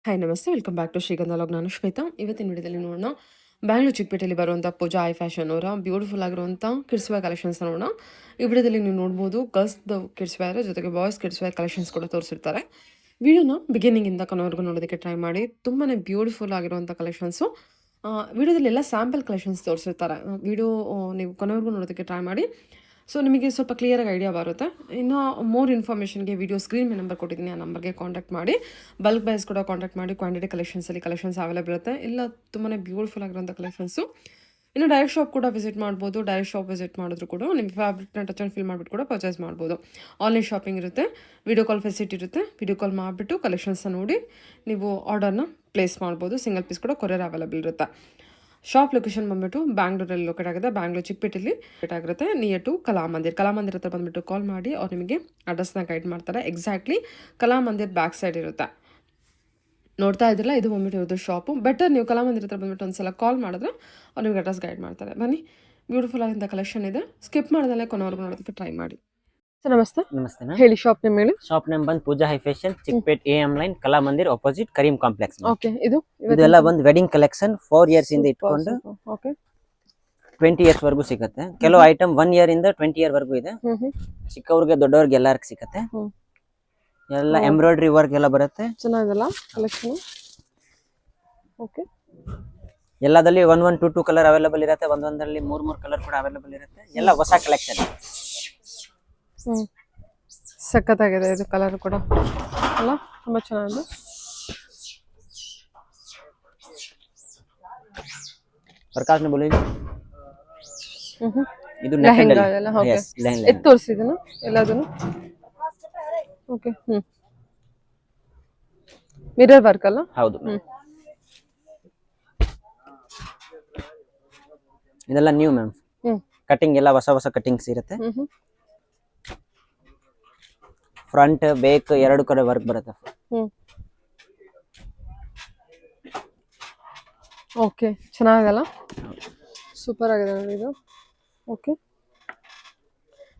Hi ನಮಸ್ತೆ welcome back to ಶ್ರೀಗಂಧ log. ನಾನು ಶ್ವೇತಾ. ಇವತ್ತಿನ ವಿಡಿಯೋದಲ್ಲಿ ನೋಡೋಣ ಬ್ಯಾಂಗ್ಳೂರು ಚಿಕ್ಕಪೇಟೆಯಲ್ಲಿ ಬರುವಂಥ ಪೂಜಾ ಐ ಫ್ಯಾಷನ್ ಅವರ ಬ್ಯೂಟಿಫುಲ್ ಆಗಿರುವಂಥ ಕಿಡ್ಸ್ ವೇರ್ ಕಲೆಕ್ಷನ್ಸ್ ನೋಡೋಣ. ಈ ವಿಡಿಯೋದಲ್ಲಿ ನೀವು ನೋಡ್ಬೋದು ಗರ್ಲ್ಸ್ದು ಕಿಡ್ಸ್ ವೇರ್ ಜೊತೆಗೆ ಬಾಯ್ಸ್ ಕಿಡ್ಸ್ ವೇರ್ ಕಲೆಕ್ಷನ್ಸ್ ಕೂಡ ತೋರಿಸಿರ್ತಾರೆ. ವಿಡಿಯೋನ ಬಿಗಿನಿಂಗಿಂದ ಕೊನೆವರೆಗೂ ನೋಡೋದಕ್ಕೆ ಟ್ರೈ ಮಾಡಿ. ತುಂಬಾ ಬ್ಯೂಟಿಫುಲ್ ಆಗಿರುವಂಥ ಕಲೆಕ್ಷನ್ಸು. ವಿಡಿಯೋದಲ್ಲಿ ಎಲ್ಲ ಸ್ಯಾಂಪಲ್ ಕಲೆಕ್ಷನ್ಸ್ ತೋರಿಸಿರ್ತಾರೆ. ವಿಡಿಯೋ ನೀವು ಕೊನೆವರೆಗೂ ನೋಡೋದಕ್ಕೆ ಟ್ರೈ ಮಾಡಿ. ಸೊ ನಿಮಗೆ ಸ್ವಲ್ಪ ಕ್ಲಿಯರಾಗಿ ಐಡಿಯಾ ಬರುತ್ತೆ. ಇನ್ನು ಮೋರ್ ಇನ್ಫಾರ್ಮೇಷನ್ಗೆ ವಿಡಿಯೋ ಸ್ಕ್ರೀನ್ ಮೇಲೆ ನಂಬರ್ ಕೊಟ್ಟಿದ್ದೀನಿ, ಆ ನಂಬರ್ಗೆ ಕಾಂಟ್ಯಾಕ್ಟ್ ಮಾಡಿ. ಬಲ್ಕ್ ಬೈಸ್ ಕೂಡ ಕಾಂಟ್ಯಾಕ್ಟ್ ಮಾಡಿ. ಕ್ವಾಂಟಿಟಿ ಕಲೆಕ್ಷನ್ಸಲ್ಲಿ ಕಲೆಕ್ಷನ್ಸ್ ಅವೈಲೇಬಲ್ ಇರುತ್ತೆ. ಎಲ್ಲ ತುಂಬಾ ಬ್ಯೂಟಿಫುಲ್ ಆಗಿರೋಂಥ ಕಲೆಕ್ಷನ್ಸು. ಇನ್ನು ಡೈರೆಕ್ಟ್ ಶಾಪ್ ಕೂಡ ವಿಸಿಟ್ ಮಾಡ್ಬೋದು. ಡೈರೆಕ್ಟ್ ಶಾಪ್ ವಿಸಿಟ್ ಮಾಡಿದ್ರು ಕೂಡ ನಿಮ್ಮ ಫ್ಯಾಬ್ರಿಕ್ನ ಟಚ್ ಆ್ಯಂಡ್ ಫೀಲ್ ಮಾಡಿಬಿಟ್ಟು ಕೂಡ ಪರ್ಚೇಸ್ ಮಾಡ್ಬೋದು. ಆನ್ಲೈನ್ ಶಾಪಿಂಗ್ ಇರುತ್ತೆ, ವಿಡಿಯೋ ಕಾಲ್ ಫೆಸಿಲಿಟಿ ಇರುತ್ತೆ. ವಿಡಿಯೋ ಕಾಲ್ ಮಾಡಿಬಿಟ್ಟು ಕಲೆಕ್ಷನ್ಸ್ನ ನೋಡಿ ನೀವು ಆರ್ಡರ್ನ ಪ್ಲೇಸ್ ಮಾಡ್ಬೋದು. ಸಿಂಗಲ್ ಪೀಸ್ ಕೂಡ ಕೊರಿಯರ್ ಅವೈಲೇಬಲ್ ಇರುತ್ತೆ. ಶಾಪ್ ಲೊಕೇಶನ್ ಬಂದ್ಬಿಟ್ಟು ಬ್ಯಾಂಗ್ಳೂರಲ್ಲಿ ಲೊಕೇಟ್ ಆಗಿದೆ. ಬ್ಯಾಂಗ್ಳೂರು ಚಿಕ್ಕಪೇಟೆಯಲ್ಲಿ ಲೊಕೇಟ್ ಆಗಿರುತ್ತೆ, ನಿಯರ್ ಟು ಕಲಾಮಂದಿರ್ ಹತ್ರ ಬಂದುಬಿಟ್ಟು ಕಾಲ್ ಮಾಡಿ ಅವ್ರು ನಿಮಗೆ ಅಡ್ರೆಸ್ನ ಗೈಡ್ ಮಾಡ್ತಾರೆ. ಎಕ್ಸಾಕ್ಟ್ಲಿ ಕಲಾಮಂದಿರ್ ಬ್ಯಾಕ್ ಸೈಡ್ ಇರುತ್ತೆ. ನೋಡ್ತಾ ಇದ್ದಿಲ್ಲ, ಇದು ಬಂದ್ಬಿಟ್ಟು ಇರೋದು ಶಾಪು. ಬೆಟರ್ ನೀವು ಕಲಾಮಂದಿರ ಹತ್ರ ಬಂದ್ಬಿಟ್ಟು ಒಂದ್ಸಲ ಕಾಲ್ ಮಾಡಿದ್ರೆ ಅವ್ರು ನಿಮಗೆ ಅಡ್ರೆಸ್ ಗೈಡ್ ಮಾಡ್ತಾರೆ. ಬನ್ನಿ, ಬ್ಯೂಟಿಫುಲ್ ಆಗಿಂತ ಕಲೆಕ್ಷನ್ ಇದೆ. ಸ್ಕಿಪ್ ಮಾಡ್ದಲ್ಲೇ ಕೊನೆವರೆಗೂ ನೋಡೋದಕ್ಕೆ ಟ್ರೈ ಮಾಡಿ. ಸರ್ ನಮಸ್ತೆ. ನಮಸ್ತೆ ಮ್ಯಾಮ್. ಹೇಳಿ, ಶಾಪ್ ನೇಮ್ ಹೇಳಿ. ಶಾಪ್ ನೇಮ್ ಬಂದು Pooja high fashion, Chickpet AM line, Kala Mandir opposite Karim complex. Okay, ಇದು ಇದೆಲ್ಲ ಬಂದು ವೆಡ್ಡಿಂಗ್ ಕಲೆಕ್ಷನ್ 4 ಇಯರ್ಸ್ ಇಂದ ಇಟ್ಕೊಂಡು ಓಕೆ 20 ಇಯರ್ಸ್ ವರೆಗೂ ಸಿಗುತ್ತೆ. ಕೆಲವು ಐಟಮ್ 1 ಇಯರ್ ಇಂದ 20 ಇಯರ್ ವರೆಗೂ ಇದೆ. ಚಿಕ್ಕವ್ರಿಗೆ ದೊಡ್ಡವ್ರಿಗೆ ಎಲ್ಲರಿಗೂ ಸಿಗುತ್ತೆ. ಎಲ್ಲ ಎಂಬ್ರಾಯ್ಡರಿ ವರ್ಕ್ ಎಲ್ಲ ಬರುತ್ತೆ. ಚೆನ್ನಾಗಿದಲ್ಲ ಕಲೆಕ್ಷನ್. ಓಕೆ, ಎಲ್ಲದಲ್ಲಿ 1 2 ಕಲರ್ ಅವೈಲೇಬಲ್ ಇರುತ್ತೆ. ಒಂದೊಂದರಲ್ಲಿ 3 ಕಲರ್ ಕೂಡ ಅವೈಲೇಬಲ್ ಇರುತ್ತೆ. ಎಲ್ಲ ಹೊಸ ಕಲೆಕ್ಷನ್. ಸಖತ್ತಾಗಿದೆ ಇದು ಕಲರ್ ಕೂಡ ಅಲ್ಲ, ತುಂಬ ಚೆನ್ನಾಗಿದೆ. ಪ್ರಕಾಶ್ ಬೋಲಿ ಇದು ಲೆಹಂಗಾ ಎಲ್ಲ. ಓಕೆ, ಎತ್ತು ತೋರಿಸಿದನು ಎಲ್ಲದನ್ನು. ಓಕೆ, ಮಿರರ್ ವರ್ಕ್ ಅಲ್ಲ. ಹೌದು. ಇದೆಲ್ಲ ನ್ಯೂ ಮ್ಯಾಮ್. ಕಟಿಂಗ್ ಎಲ್ಲ ಹೊಸ ಕಟಿಂಗ್ಸ್ ಇರುತ್ತೆ. ಫ್ರಂಟ್ ಬೇಕ್ ಎರಡು ಕಡೆ ವರ್ಕ್ ಬರುತ್ತೆ. ಓಕೆ, ಚೆನ್ನಾಗಲ್ಲ, ಸೂಪರ್ ಆಗಿದೆ ನೋಡಿ ಇದು. ಓಕೆ,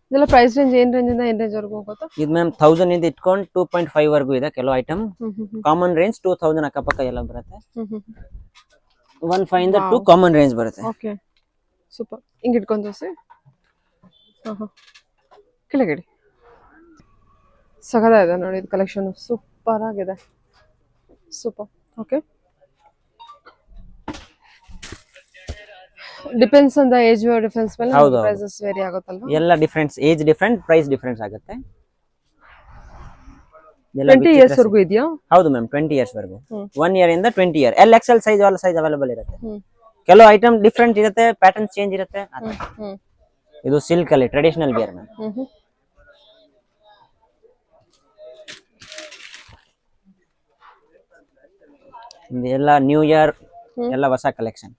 ಇದೆಲ್ಲ ಪ್ರೈಸ್ ರೇಂಜ್ ಏನ್ ರೇಂಜ್ ಇಂದ ಏನ್ ರೇಂಜ್ ವರೆಗೂ ಹೋಗುತ್ತಾ? ಇದು ಮ್ಯಾಮ್ 1000 ಇಂದ ಇಟ್ಕೊಂಡು 2.5 ವರೆಗೂ ಇದೆ. ಕೆಲವು ಐಟಮ್ ಕಾಮನ್ ರೇಂಜ್ 2000 ಅಕ್ಕಪಕ್ಕ ಎಲ್ಲ ಬರುತ್ತೆ. 1.5 ಇಂದ 2 ಕಾಮನ್ ರೇಂಜ್ ಬರುತ್ತೆ. Okay, super. ಹಿಂಗೆ ಇಟ್ಕೊಂಡು ತೋರಿಸಿ. ಕೆಳಗಡೆ ಸಖತ್ತಾಗಿದೆ ನೋಡಿ ಇದು ಕಲೆಕ್ಷನ್, ಸೂಪರ್ ಆಗಿದೆ, super. Okay, depends on the age difference ಮೇಲೆ ಪ್ರೈಸಸ್ ವೇರಿ ಆಗುತ್ತಲ್ವಾ? ಎಲ್ಲ difference, age different, price difference ಆಗುತ್ತೆ. 20 ಇಯರ್ಸ್ ವರೆಗೂ ಇದೆಯಾ? ಹೌದು ಮ್ಯಾಮ್, 20 ಇಯರ್ಸ್ ವರೆಗೂ. 1 ಇಯರ್ ಇಂದ 20 year. LXL size all size available ಇರುತ್ತೆ. ಕೆಲವು ಐಟಮ್ ಡಿಫರೆಂಟ್ ಇರುತ್ತೆ, ಪ್ಯಾಟರ್ನ್ ಚೇಂಜ್ ಇರುತ್ತೆ. ಇದು ಸಿಲ್ಕ್ ಅಲ್ಲಿ ಟ್ರೆಡಿಷನಲ್ ವೇರ್ ಮ್ಯಾಮ್. ಎಲ್ಲ ನ್ಯೂ ಇಯರ್ ಎಲ್ಲ ಹೊಸ ಕಲೆಕ್ಷನ್.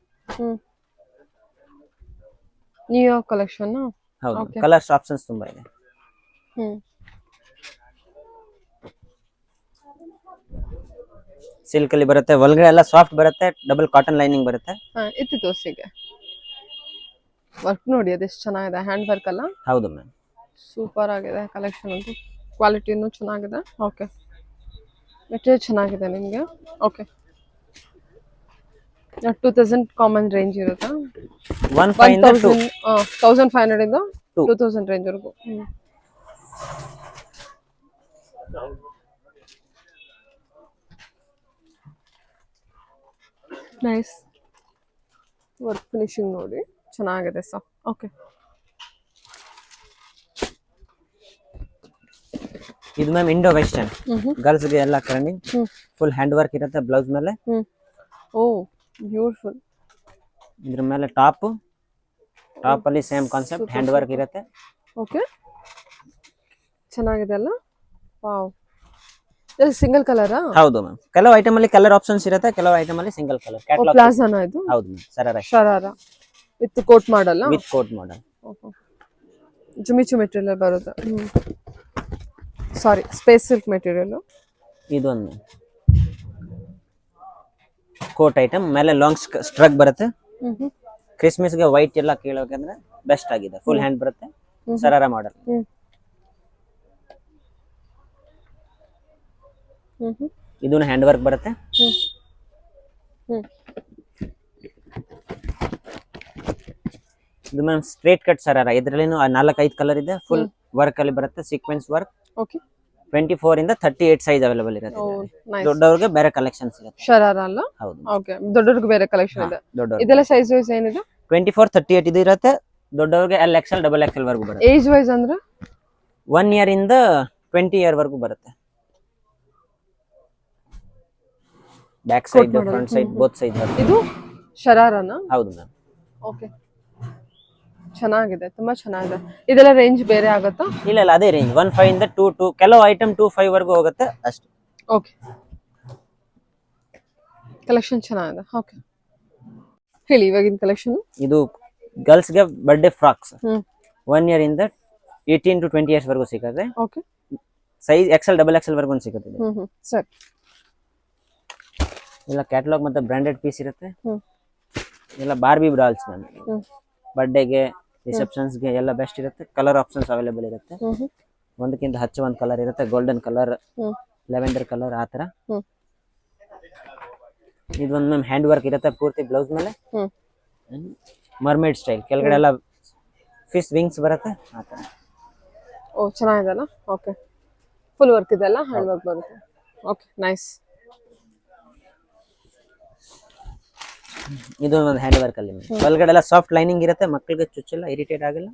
New year collection. ಹೌದು, ಕಲರ್ಸ್ ಆಪ್ಷನ್ಸ್ ತುಂಬಾ ಇದೆ. ಸಿಲ್ಕ್ ಅಲ್ಲಿ ಬರುತ್ತೆ, ಒಳಗಡೆ ಎಲ್ಲ ಸಾಫ್ಟ್ ಬರುತ್ತೆ, ಡಬಲ್ ಕಾಟನ್ ಲೈನಿಂಗ್ ಬರುತ್ತೆ. ಇತ್ತು ತೋರ್ಸಿಗೆ ವರ್ಕ್ ನೋಡಿ ಅದೆಷ್ಟು ಚೆನ್ನಾಗಿದೆ, ಹ್ಯಾಂಡ್ ವರ್ಕ್ ಅಲ್ಲ. ಹೌದು ಮ್ಯಾಮ್, ಸೂಪರ್ ಆಗಿದೆ ಕಲೆಕ್ಷನ್ ಅಂತೂ. ಕ್ವಾಲಿಟಿನೂ ಚೆನ್ನಾಗಿದೆ. ಓಕೆ, ಮೆಟೀರಿಯಲ್ ಚೆನ್ನಾಗಿದೆ ನಿಮಗೆ. ಓಕೆ, 2000 ಕಾಮನ್ ರೇಂಜ್ ಇರುತ್ತಾ? 1500 ಇಂದ 2000 ರೇಂಜ್ ವರೆಗೂ. ನೈಸ್ ವರ್ಕ್ ಫಿನಿಶಿಂಗ್ ನೋಡಿ ಚೆನ್ನಾಗಿದೆ ಸರ್. ಓಕೆ, ಇದು ಮ್ಯಾಮ್ ಇಂಡೋ ವೆಸ್ಟರ್ನ್ ಗರ್ಲ್ಸ್ ಗೆ ಎಲ್ಲ ಟ್ರೆಂಡಿಂಗ್. ಫುಲ್ ಹ್ಯಾಂಡ್ ವರ್ಕ್ ಇರುತ್ತೆ ಬ್ಲೌಸ್ ಮೇಲೆ. ಓ ಬ್ಯೂಟಿಫುಲ್. ಇದ್ರ ಮೇಲೆ ಟಾಪ್ ಅಲ್ಲಿ ಸೇಮ್ ಕಾನ್ಸೆಪ್ಟ್ ಹ್ಯಾಂಡ್ ವರ್ಕ್ ಇರುತ್ತೆ. ಓಕೆ, ಚೆನ್ನಾಗಿದೆ ಅಲ್ಲ. ವಾವ್, ಇದು ಸಿಂಗಲ್ ಕಲರ್. ಹೌದು ಮ್ಯಾಮ್, ಕೆಲವು ಐಟಮ್ ಅಲ್ಲಿ ಕಲರ್ ಆಪ್ಷನ್ಸ್ ಇರುತ್ತೆ, ಕೆಲವು ಐಟಮ್ ಅಲ್ಲಿ ಸಿಂಗಲ್ ಕಲರ್. ಕ್ಯಾಟಲಾಗ್ ಪ್ಲಾಜಾನ ಇದು? ಹೌದು ma'am, sharara with coat model. With coat model. ಜುಮಿಚು ಮೆಟೀರಿಯಲ್ ಬರುತ್ತೆ. Sorry, space silk material. ಇದೊಂದು ಕೋಟ್ ಐಟಮ್ ಮೇಲೆ ಲಾಂಗ್ ಸ್ಟ್ರಗ್ ಬರುತ್ತೆ. ಕ್ರಿಸ್ಮಸ್ ಗೆ ವೈಟ್ ಎಲ್ಲ ಕೇಳೋಕಂದ್ರೆ ಬೆಸ್ಟ್ ಆಗಿದೆ. ಫುಲ್ ಹ್ಯಾಂಡ್ ಬರುತ್ತೆ, ಸರಾರ ಮಾಡಲ್. ಇದನ್ನು ಹ್ಯಾಂಡ್ ವರ್ಕ್ ಬರುತ್ತೆ. ಇದು ಮ್ಯಾಮ್ ಸ್ಟ್ರೇಟ್ ಕಟ್ ಸರಾರ, ಇದರಲ್ಲಿ 4-5 ಕಲರ್ ಇದೆ. ಫುಲ್ ವರ್ಕ್ ಅಲ್ಲಿ ಬರುತ್ತೆ, ಸೀಕ್ವೆನ್ಸ್ ವರ್ಕ್. ಓಕೆ 24 ಇಂದ 38 ಸೈಜ್ ಅವೈಲೇಬಲ್ ಇರುತ್ತೆ. ದೊಡ್ಡವ್ರಿಗೆ ಬೇರೆ ಕಲೆಕ್ಷನ್ಸ್ ಇರುತ್ತೆ. ಶರಾರ ಅಲ್ಲ? ಹೌದು. ಓಕೆ, ದೊಡ್ಡವ್ರಿಗೆ ಬೇರೆ ಕಲೆಕ್ಷನ್ ಇದೆ. ದೊಡ್ಡವ್ರಿಗೆ ಇದೆಲ್ಲ ಸೈಜ್ ವೈಸ್ ಏನಿದೆ? 24, 38 ಇದು ಇರುತ್ತೆ. ದೊಡ್ಡವ್ರಿಗೆ LXL, XXL ವರ್ಗು ಬರುತ್ತೆ. ಏಜ್ ವೈಸ್ ಅಂದ್ರೆ 1 ಇಯರ್ ಇಂದ 20 ಇಯರ್ ವರ್ಗು ಬರುತ್ತೆ. Back side, front side, both side ಬರುತ್ತೆ. ಇದು ಶರಾರನ? ಹೌದು ಮ್ಯಾಮ್. ಓಕೆ, ಚೆನ್ನಾಗಿದೆ, ತುಂಬಾ ಚೆನ್ನಾಗಿದೆ. ಇದೆಲ್ಲ ರೇಂಜ್ ಬೇರೆ ಆಗುತ್ತಾ? ಇಲ್ಲ ಅದೇ ರೇಂಜ್ 1.5 ಇಂದ 2 ಕೆಲವು ಐಟಮ್ 2.5 ವರ್ಗು ಹೋಗುತ್ತೆ ಅಷ್ಟೇ. ಓಕೆ, ಕಲೆಕ್ಷನ್ ಚೆನ್ನಾಗಿದೆ. ಓಕೆ, ಹೇಳಿ ಇವಾಗಿನ ಕಲೆಕ್ಷನ್. ಇದು ಗರ್ಲ್ಸ್ ಗೆ ಬರ್ಡೇ ಫ್ರಾಕ್ಸ್ 1 ಇಯರ್ ಇಂದ 18 to 20 ಇಯರ್ಸ್ ವರ್ಗು ಸಿಗುತ್ತೆ. ಓಕೆ, ಸೈಜ್ XL, XXL ವರ್ಗು ಸಿಗುತ್ತೆ. ಸರಿ. ಇಲ್ಲ ಕ್ಯಾಟಲಾಗ್ ಮತ್ತೆ ಬ್ರಾಂಡೆಡ್ ಪೀಸ್ ಇರುತ್ತೆ. ಇಲ್ಲ ಬಾರ್ಬಿ ಡಾಲ್ಸ್ ಮ್ಯಾಮ್, ಬರ್ಡೇಗೆ, ರಿಸೆಪ್ಷನ್ಸ್ಗೆ ಎಲ್ಲ ಬೆಸ್ಟ್ ಇರುತ್ತೆ. ಕಲರ್ ಆಪ್ಷನ್ಸ್ ಅವೈಲೇಬಲ್ ಇರುತ್ತೆ. ಒಂದಕ್ಕಿಂತ ಹೆಚ್ಚು ಒಂದು ಕಲರ್ ಇರುತ್ತೆ. ಗೋಲ್ಡನ್ ಕಲರ್, ಲೆವೆಂಡರ್ ಕಲರ್, ಆ ಥರ. ಇದೊಂದು ಮ್ಯಾಮ್ ಹ್ಯಾಂಡ್ ವರ್ಕ್ ಇರುತ್ತೆ ಪೂರ್ತಿ ಬ್ಲೌಸ್ ಮೇಲೆ. ಮರ್ಮೇಡ್ ಸ್ಟೈಲ್, ಕೆಳಗಡೆ ಎಲ್ಲ ಫಿಶ್ ವಿಂಗ್ಸ್ ಬರುತ್ತೆ, ಆ ಥರ. ಓ, ಚೆನ್ನಾಗಿದೆಲ್ಲ. ಓಕೆ, ಫುಲ್ ವರ್ಕ್ ಇದೆಲ್ಲ ಹ್ಯಾಂಡ್ ವರ್ಕ್ ಬರುತ್ತೆ. Okay, nice. ಇದು ಒಂದು ಹ್ಯಾಂಡ್ ವರ್ಕ್ ಅಲ್ಲಿ ಒಳಗಡೆ ಎಲ್ಲ ಸಾಫ್ಟ್ ಲೈನಿಂಗ್ ಇರುತ್ತೆ. ಮಕ್ಕಳಿಗೆ ಚುಚ್ಚಲ್ಲ, ಇರಿಟೇಟ್ ಆಗಲ್ಲ.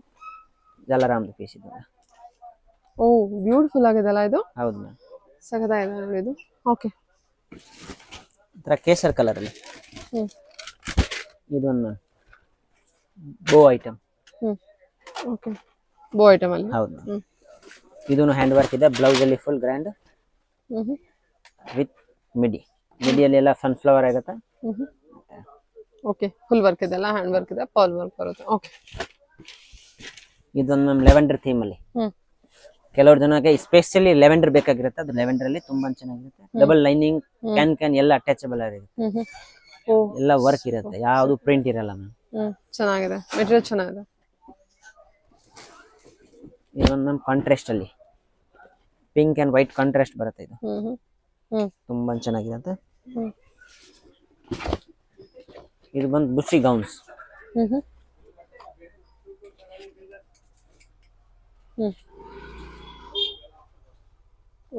ಇದೆಲ್ಲ ರಾಮ್ದು ಪೀಸ್ ಇದೆ. ಓ, ಬ್ಯೂಟಿಫುಲ್ ಆಗಿದೆಲ್ಲ ಇದು. ಹೌದು ಮ್ಯಾಮ್, ಸಖತ್ತಾಗಿದೆ ನೋಡಿ ಇದು. ಓಕೆ, ಈ ಥರ ಕೇಸರ್ ಕಲರ್ ಅಲ್ಲಿ ಇದೊಂದು ಬೋ ಐಟಮ್. ಓಕೆ, ಬೋ ಐಟಮ್ ಅಲ್ಲಿ. ಹೌದು, ಇದನ್ನು ಹ್ಯಾಂಡ್ ವರ್ಕ್ ಇದೆ. ಬ್ಲೌಸ್ ಅಲ್ಲಿ ಫುಲ್ ಗ್ರ್ಯಾಂಡ್ ವಿತ್ ಮಿಡಿಯಲ್ಲಿ ಎಲ್ಲ ಸನ್ಫ್ಲವರ್ ಆಗುತ್ತೆ. ಓಕೆ, ಫುಲ್ ವರ್ಕ್ ಇದೆಲ್ಲ ಹ್ಯಾಂಡ್ ವರ್ಕ್ ಇದೆ, ಪರ್ಲ್ ವರ್ಕ್ ಬರುತ್ತೆ. ಓಕೆ, ಇದೊಂದು ಮ್ಯಾಮ್ ಲೆವೆಂಡರ್ ಥೀಮ್ ಅಲ್ಲಿ. ಕೆಲವರು ಜನಕ್ಕೆ ಸ್ಪೆಷಲಿ ಲೆವೆಂಡರ್ ಬೇಕಾಗಿರುತ್ತೆ. ಅದು ಲೆವೆಂಡರ್ ಅಲ್ಲಿ ತುಂಬಾ ಚೆನ್ನಾಗಿರುತ್ತೆ. ಡಬಲ್ ಲೈನಿಂಗ್, ಕ್ಯಾನ್ ಎಲ್ಲ ಅಟ್ಯಾಚಬಲ್ ಆಗಿರುತ್ತೆ. ಎಲ್ಲ ವರ್ಕ್ ಇರುತ್ತೆ, ಯಾವುದು ಪ್ರಿಂಟ್ ಇರಲ್ಲ ಮ್ಯಾಮ್. ಚೆನ್ನಾಗಿದೆ, ಮೆಟೀರಿಯಲ್ ಚೆನ್ನಾಗಿದೆ. ಇದೊಂದು ಮ್ಯಾಮ್ ಕಾಂಟ್ರಾಸ್ಟ್ ಅಲ್ಲಿ ಪಿಂಕ್ ಅಂಡ್ ವೈಟ್ ಕಾಂಟ್ರಾಸ್ಟ್ ಬರುತ್ತೆ. ಇದು ತುಂಬಾ ಚೆನ್ನಾಗಿರುತ್ತೆ. ಇದು ಬಂದು ಬುಷಿ ಗೌನ್ಸ್.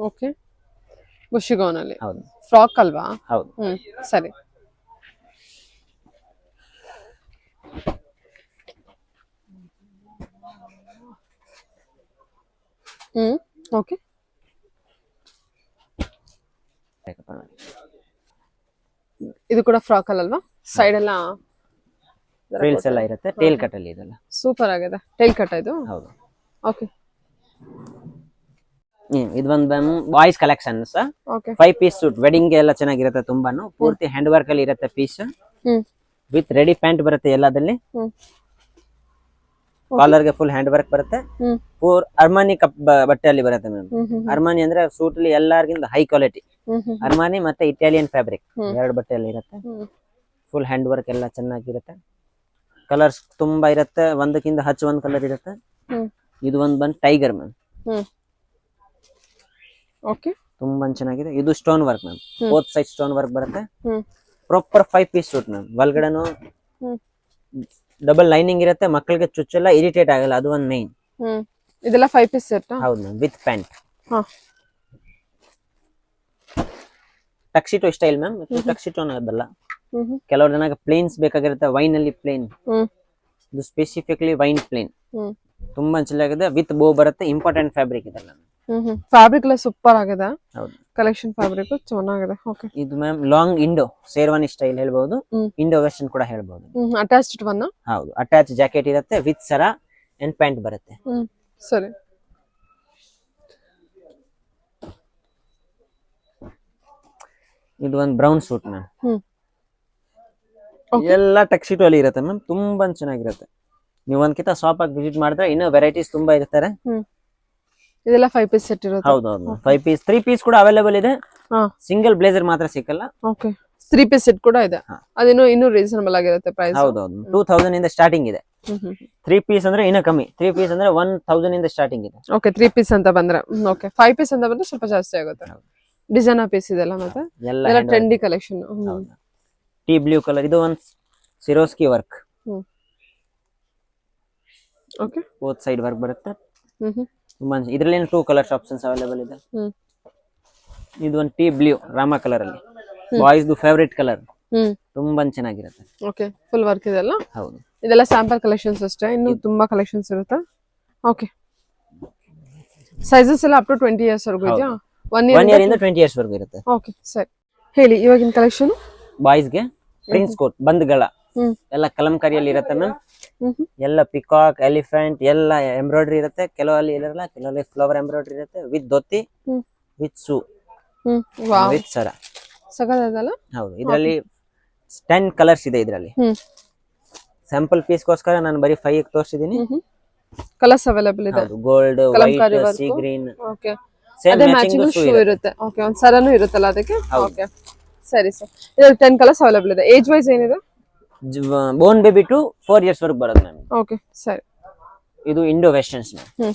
ಓಕೆ, ಬುಷಿ ಗೌನ್ ಅಲ್ಲಿ. ಹೌದು, ಫ್ರಾಕ್ ಅಲ್ವಾ? ಹೌದು. ಸರಿ. ಓಕೆ, ಇದು ಕೂಡ ಫ್ರಾಕ್ ಅಲ್ವಾ? ಸೈಡ್ ಎಲ್ಲ ಫ್ರಿಲ್ಸ್ ಎಲ್ಲ ಇರುತ್ತೆ. ಟೇಲ್ ಕಟ್ ಅಲ್ಲಿ ಇದೆಲ್ಲ ಸೂಪರ್ ಆಗಿದೆ. ಟೇಲ್ ಕಟ್ ಇದು. ಹೌದು. ಓಕೆ, ಇದು ಒಂದು boys collections. Okay, 5 piece suit wedding ಎಲ್ಲ ಚೆನ್ನಾಗಿರುತ್ತೆ. ತುಂಬಾನು ಪೂರ್ತಿ ಹ್ಯಾಂಡ್ ವರ್ಕ್ ಅಲ್ಲಿ ಇರುತ್ತೆ ಪೀಸ್. ವಿತ್ ರೆಡಿ ಪ್ಯಾಂಟ್ ಬರುತ್ತೆ ಎಲ್ಲದಲ್ಲಿ. ಕಾಲರ್ ಗೆ ಫುಲ್ ಹ್ಯಾಂಡ್ ವರ್ಕ್ ಬರುತ್ತೆ. ಪೂರ್ ಅರ್ಮಾನಿ ಬಟ್ಟೆಯಲ್ಲಿ ಬರುತ್ತೆ ಮ್ಯಾಮ್. ಅರ್ಮಾನಿ ಅಂದ್ರೆ ಸೂಟ್ ಅಲ್ಲಿ ಎಲ್ಲರಿಗಿಂತ ಹೈ ಕ್ವಾಲಿಟಿ. ಅರ್ಮಾನಿ ಮತ್ತೆ ಇಟಾಲಿಯನ್ ಫ್ಯಾಬ್ರಿಕ್ 2 ಬಟ್ಟೆಯಲ್ಲಿ ಇರುತ್ತೆ. ಫುಲ್ ಹ್ಯಾಂಡ್ ವರ್ಕ್ ಎಲ್ಲ ಚೆನ್ನಾಗಿರುತ್ತೆ. ಕಲರ್ಸ್ ತುಂಬಾ ಇರುತ್ತೆ. ಒಂದಕ್ಕಿಂತ ಹೆಚ್ಚು ಒಂದು ಕಲರ್ ಇರುತ್ತೆ. ಇದು ಒಂದು ಬಂದು ಟೈಗರ್ ಮ್ಯಾಮ್. ಓಕೆ, ತುಂಬಾ ಚೆನ್ನಾಗಿದೆ. ಇದು stone work ma'am. Both side stone work ಬರುತ್ತೆ. Proper 5 piece suit ma'am. ಒಳಗಡೆನು ಡಬಲ್ ಲೈನಿಂಗ್ ಇರುತ್ತೆ. ಮಕ್ಕಳಿಗೆ ಚುಚ್ಚೆಲ್ಲ ಇರಿಟೇಟ್ ಆಗಲ್ಲ, ಅದು ಒಂದು ಮೈನ್. ಇದೆಲ್ಲ 5 ಪೀಸ್ ಸೆಟ್. ಹೌದು ma'am, with pant. Tuxedo style ma'am. Tuxedo ಅನ್ನೋದಲ್ಲ, ಕೆಲವರು ಜನಕ್ಕೆ ಪ್ಲೇನ್ಸ್ ಬೇಕಾಗಿರುತ್ತೆ. ವೈನ್ ಅಲ್ಲಿ ಪ್ಲೇನ್, ಇದು ಸ್ಪೆಸಿಫಿಕ್ಲಿ ವೈನ್ ಪ್ಲೇನ್. ತುಂಬಾ ಚೆನ್ನಾಗಿದೆ. ವಿತ್ ಬೋ ಬರುತ್ತೆ. ಇಂಪಾರ್ಟೆಂಟ್ ಫ್ಯಾಬ್ರಿಕ್ ಇದೆಲ್ಲ. ಫ್ಯಾಬ್ರಿಕ್ ಎಲ್ಲ ಸೂಪರ್ ಆಗಿದೆ. ಹೌದು, ಕಲೆಕ್ಷನ್ ಫ್ಯಾಬ್ರಿಕ್ ಚೆನ್ನಾಗಿದೆ. ಓಕೆ, ಇದು ma'am long Indo sherwani style ಹೇಳ್ಬಹುದು. ಇಂಡೋ ವೆಸ್ಟರ್ನ್ ಕೂಡ ಹೇಳ್ಬಹುದು. Attached one. ಹೌದು, ಅಟ್ಯಾಚ್ ಜಾಕೆಟ್ ಇರುತ್ತೆ. ವಿತ್ ಸರ ಅಂಡ್ ಪ್ಯಾಂಟ್ ಬರುತ್ತೆ. ಸರಿ. ಇದು ಒಂದು ಬ್ರೌನ್ ಸೂಟ್ ಮ್ಯಾಮ್. ಎಲ್ಲ ಟಕ್ಸಿಟೋ ಅಲ್ಲಿ ಇರುತ್ತೆ ಮ್ಯಾಮ್. ತುಂಬಾ ಚೆನ್ನಾಗಿರುತ್ತೆ. ನೀವು ಒಂದ್ಕಿಂತ ಶಾಪ್ ಆಗಿ ವಿಸಿಟ್ ಮಾಡಿದ್ರೆ ಇನ್ನೂ ವೆರೈಟೀಸ್ ತುಂಬಾ ಇರ್ತಾರೆ. ಇದೆಲ್ಲ 5 ಪೀಸ್ ಸೆಟ್ ಇರುತ್ತೆ. ಹೌದೌದು, 5 ಪೀಸ್ 3 ಪೀಸ್ ಕೂಡ ಅವೈಲೇಬಲ್ ಇದೆ. ಸಿಂಗಲ್ ಬ್ಲೇಸರ್ ಮಾತ್ರ ಸಿಕ್ಕಲ್ಲ. ಓಕೆ, 3 ಪೀಸ್ ಸೆಟ್ ಕೂಡ ಇದೆ. ಅದೇನೋ ಇನ್ನೂ ರೀಸನಬಲ್ ಆಗಿರುತ್ತೆ ಪ್ರೈಸ್. ಹೌದೌದು, 2000 ಇಂದ ಸ್ಟಾರ್ಟಿಂಗ್ ಇದೆ. 3 ಪೀಸ್ ಅಂದ್ರೆ ಇನ್ನೂ ಕಮ್ಮಿ. 3 ಪೀಸ್ ಅಂದ್ರೆ 1000 ಇಂದ ಸ್ಟಾರ್ಟಿಂಗ್ ಇದೆ. ಓಕೆ, 3 ಪೀಸ್ ಅಂತ ಬಂದ್ರೆ. ಓಕೆ, 5 ಪೀಸ್ ಅಂತ ಬಂದ್ರೆ ಸ್ವಲ್ಪ ಜಾಸ್ತಿ ಆಗುತ್ತೆ. ಡಿಸೈನರ್ ಪೀಸ್ ಇದೆಲ್ಲ ಮತ್ತೆ ಎಲ್ಲ ಎಲ್ಲ trendy collection. Tea blue colour, ಇದು ಒಂದು ಸಿರೋಸ್ಕಿ work, okay both side work ಬರುತ್ತೆ. ಹ್ಮ್ ಇದ್ರಲ್ಲಿ 2 ಕಲರ್ಸ್ ಆಪ್ಷನ್ಸ್ ಅವೈಲೇಬಲ್ ಇದೆ. ಇದು ಒಂದು ಟೀ ಬ್ಲೂ ರಾಮ ಕಲರ್ ಅಲ್ಲಿ, ಬಾಯ್ಸ್ ದು ಫೇವರೇಟ್ ಕಲರ್, ತುಂಬಾ ಚೆನ್ನಾಗಿರುತ್ತೆ. ಓಕೆ ಫುಲ್ ವರ್ಕ್ ಇದೆಲ್ಲ. ಹೌದು, ಇದೆಲ್ಲ ಸ್ಯಾಂಪಲ್ ಕಲೆಕ್ಷನ್ಸ್ ಅಷ್ಟೇ, ಇನ್ನು ತುಂಬಾ ಕಲೆಕ್ಷನ್ಸ್ ಇರುತ್ತೆ. ಓಕೆ ಸೈಜಸ್ ಎಲ್ಲ ಅಪ್ ಟು 20 ಇಯರ್ಸ್ ವರೆಗೂ ಇದೆಯಾ? 1 ಇಯರ್ ಇಂದ 20 ಇಯರ್ಸ್ ವರೆಗೂ ಇರುತ್ತೆ. ಓಕೆ ಸರಿ, ಹೇಳಿ ಇವಾಗಿನ ಕಲೆಕ್ಷನ್. ಬಾಯ್ಸ್ ಗೆ ಪ್ರಿನ್ಸ್ ಕೋಟ್ ಬಂದ್ಗಳ ಎಲ್ಲ ಕಲಂಕಾರಿಯಲ್ಲಿ ಇರುತ್ತೆ ಮ್ಯಾಮ್. ಎಲ್ಲ ಪಿಕಾಕ್, ಎಲಿಫೆಂಟ್ ಎಲ್ಲ ಎಂಬ್ರಾಯ್ಡ್ರಿ ಇರುತ್ತೆ. ಕೆಲವಲ್ಲಿ ಇರಲ್ಲ, ಕೆಲವಲ್ಲಿ ಫ್ಲವರ್ ಎಂಬ್ರಾಯ್ಡ್ರಿ ಇರುತ್ತೆ with dhoti, with shoe, with ಸರ. ಸಗದಲ್ಲ. ಹೌದು, ಇದರಲ್ಲಿ 10 ಕಲರ್ಸ್ ಇದೆ. ಇದರಲ್ಲಿ ಸ್ಯಾಂಪಲ್ ಪೀಸ್ ಗೋಸ್ಕರ ನಾನು ಬರೀ 5 ತೋರಿಸಿದೀನಿ. ಕಲರ್ಸ್ ಅವೈಲೇಬಲ್ ಇದೆ. Gold, white, sea green. Okay, ಅದೇ ಮ್ಯಾಚಿಂಗ್ ಶೂ ಇರುತ್ತೆ. ಓಕೆ, ಒಂದು ಸರನು ಇರುತ್ತಲ್ಲ ಅದಕ್ಕೆ. ಓಕೆ ಸರಿ ಸರ್, ಇದರಲ್ಲಿ 10 ಕಲರ್ಸ್ ಅವೈಲೇಬಲ್ ಇದೆ. ಏಜ್ ವೈಸ್ ಏನಿದೆ? ಬೋರ್ನ್ ಬೇಬಿ ಟು 4 ಇಯರ್ಸ್ ವರೆಗೂ ಬರುತ್ತೆ ಮ್ಯಾಮ್. ಓಕೆ ಸರಿ. ಇದು Indo westerns ma'am,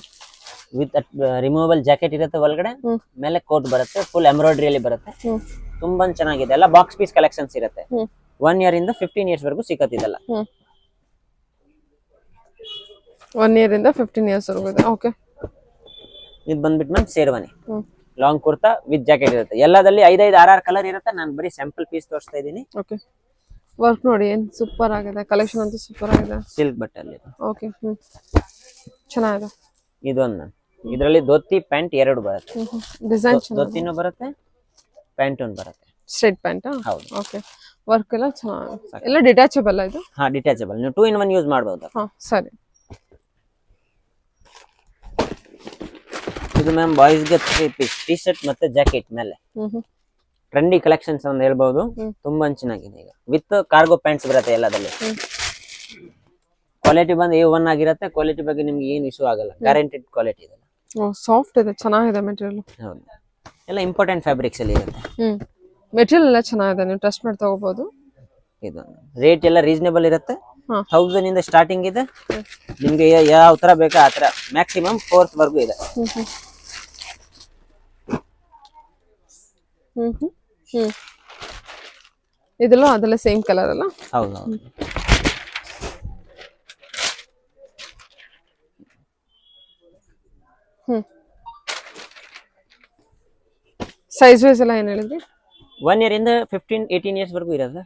with removable jacket ಇರುತ್ತೆ ಒಳಗಡೆ, ಮೇಲೆ ಕೋಟ್ ಬರುತ್ತೆ, ಫುಲ್ ಎಂಬ್ರಾಯ್ಡ್ರಿ ಅಲ್ಲಿ ಬರುತ್ತೆ. ತುಂಬಾ ಚೆನ್ನಾಗಿದೆ. ಎಲ್ಲ ಬಾಕ್ಸ್ ಪೀಸ್ ಕಲೆಕ್ಷನ್ಸ್ ಇರುತ್ತೆ. 1 ಇಯರ್ ಇಂದ 15 ಇಯರ್ಸ್ ವರೆಗೂ ಸಿಕ್ಕತ್ತಿದೆಲ್ಲ. 1 ಇಯರ್ ಇಂದ 15 ಇಯರ್ಸ್ ವರೆಗೂ ಇದೆ. ಓಕೆ, ಇದು ಬಂದ್ಬಿಟ್ಟು ma'am sherwani, long kurta with jacket ಇರುತ್ತೆ. ಎಲ್ಲದಲ್ಲಿ 5-5, 6-6 ಕಲರ್ ಇರುತ್ತೆ. ನಾನು ಬರೀ ಸ್ಯಾಂಪಲ್ ಪೀಸ್ ತೋರಿಸ್ತಾ ಇದ್ದೀನಿ. ಓಕೆ, ವರ್ಕ್ ನೋಡಿ ಏನ್ ಸೂಪರ್ ಆಗಿದೆ. ಕಲೆಕ್ಷನ್ ಅಂತೂ ಸೂಪರ್ ಆಗಿದೆ. ಸಿಲ್ಕ್ ಬಟ್ಟೆಯಲ್ಲಿ. ಓಕೆ, ಚೆನ್ನಾಗಿದೆ. ಇದೊಂದು ಮ್ಯಾಮ್, ಇದರಲ್ಲಿ ಧೋತಿ ಪ್ಯಾಂಟ್ 2 ಬರುತ್ತೆ. ಡಿಸೈನ್ ಧೋತಿನೂ ಬರುತ್ತೆ, ಪ್ಯಾಂಟ್ ಒಂದು ಬರುತ್ತೆ. Straight pant. ಹೌದು. ಓಕೆ, ವರ್ಕ್ ಎಲ್ಲ ಚೆನ್ನಾಗಿದೆ. ಎಲ್ಲ ಡಿಟ್ಯಾಚಬಲ್ ಇದು? ಹಾ, ಡಿಟ್ಯಾಚಬಲ್. ನೀವು 2 in 1 ಯೂಸ್ ಮಾಡಬಹುದು. ಹಾ ಸರಿ. ಇದು ಮ್ಯಾಮ್ ಬಾಯ್ಸ್ ಗೆ 3 ಪೀಸ್ ಟಿ ಶರ್ಟ್ ಮತ್ತೆ ಜಾಕೆಟ್ ಮೇಲೆ ಟ್ರೆಂಡಿ ಕಲೆಕ್ಷನ್ಸ್ ಅಂತ ಹೇಳ್ಬಹುದು. ತುಂಬಾ ಚೆನ್ನಾಗಿದೆ. ಈಗ ವಿತ್ ಕಾರ್ಗೋ ಪ್ಯಾಂಟ್ಸ್ ಬರುತ್ತೆ ಎಲ್ಲದಲ್ಲಿ. ಕ್ವಾಲಿಟಿ ಬಂದು A1 ಆಗಿರುತ್ತೆ. ಕ್ವಾಲಿಟಿ ಬಗ್ಗೆ ನಿಮ್ಗೆ ಏನು ಇಶ್ಯೂ ಆಗಲ್ಲ, ಗ್ಯಾರಂಟಿಡ್ ಕ್ವಾಲಿಟಿ ಇದೆ. ಸಾಫ್ಟ್ ಇದೆ, ಚೆನ್ನಾಗಿದೆ ಮೆಟೀರಿಯಲ್. ಹೌದು, ಎಲ್ಲ ಇಂಪಾರ್ಟೆಂಟ್ ಫ್ಯಾಬ್ರಿಕ್ಸ್ ಅಲ್ಲಿ ಇರುತ್ತೆ. ಮೆಟೀರಿಯಲ್ ಎಲ್ಲ ಚೆನ್ನಾಗಿದೆ, ನೀವು ಟ್ರಸ್ಟ್ ಮಾಡಿ ತಗೋಬಹುದು. ಇದು ರೇಟ್ ಎಲ್ಲ ರೀಸನೇಬಲ್ ಇರುತ್ತೆ. 1000 ಇಂದ ಸ್ಟಾರ್ಟಿಂಗ್ ಇದೆ. ನಿಮ್ಗೆ ಯಾವ ತರ ಬೇಕಾ ಆ ತರ, ಮ್ಯಾಕ್ಸಿಮಮ್ 4th ವರ್ಗೂ ಇದೆ. ಇದೆಲ್ಲ ಅದೆಲ್ಲ ಸೇಮ್ ಕಲರ್ ಅಲ್ಲ? ಹೌದು. ಸೈಜ್ ವೈಸ್ ಎಲ್ಲ ಏನ್ ಹೇಳಿದ್ರಿ? 1 ಇಯರ್ ಇಂದ 15-18 ಇಯರ್ಸ್ ವರೆಗೂ ಇರುತ್ತೆ.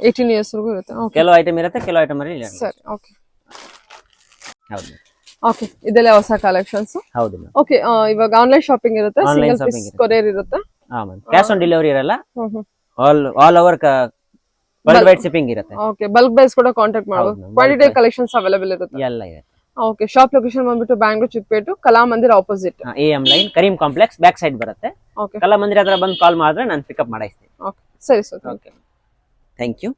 18 ಇಯರ್ಸ್ ವರೆಗೂ ಇರುತ್ತೆ. ಕೆಲವು ಐಟಮ್ ಇರುತ್ತೆ, ಕೆಲವು ಐಟಮ್ ಅಲ್ಲಿ ಇಲ್ಲ. ಸರಿ, ಓಕೆ. ಹೌದು. ಓಕೆ, ಇದೆಲ್ಲ ಹೊಸ ಕಲೆಕ್ಷನ್ಸ್. ಹೌದು ಮ್ಯಾಮ್. ಓಕೆ, ಇವಾಗ ಆನ್ಲೈನ್ ಶಾಪಿಂಗ್ ಇರುತ್ತೆ, ಸಿಂಗಲ್ ಪೀಸ್ ಕೊರಿಯರ್ ಇರುತ್ತೆ. ಹಾ ಮ್ಯಾಮ್, ಕ್ಯಾಶ್ ಆನ್ ಡೆಲಿವರಿ ಇರಲ್ಲ. All over world wide shipping ಇರುತ್ತೆ. ಓಕೆ, ಬಲ್ಕ್ ಬೈಸ್ ಕೂಡ ಕಾಂಟ್ಯಾಕ್ಟ್ ಮಾಡಬಹುದು. ಕ್ವಾಂಟಿಟಿ ಕಲೆಕ್ಷನ್ಸ್ ಅವೈಲೇಬಲ್ ಇರುತ್ತೆ. ಎಲ್ಲ ಇದೆ. ಓಕೆ, ಶಾಪ್ ಲೊಕೇಶನ್ ಬಂದ್ಬಿಟ್ಟು Bangalore Chickpet Kalamandir opposite. AM line Karim complex back side ಬರುತ್ತೆ. ಓಕೆ, ಕಲಾಮಂದಿರ ಹತ್ರ ಬಂದು ಕಾಲ್ ಮಾಡಿದ್ರೆ ನಾನು ಪಿಕಪ್ ಮಾಡಿಸ್ತೀನಿ. ಓಕೆ ಸರಿ ಸರ್. Okay, thank you.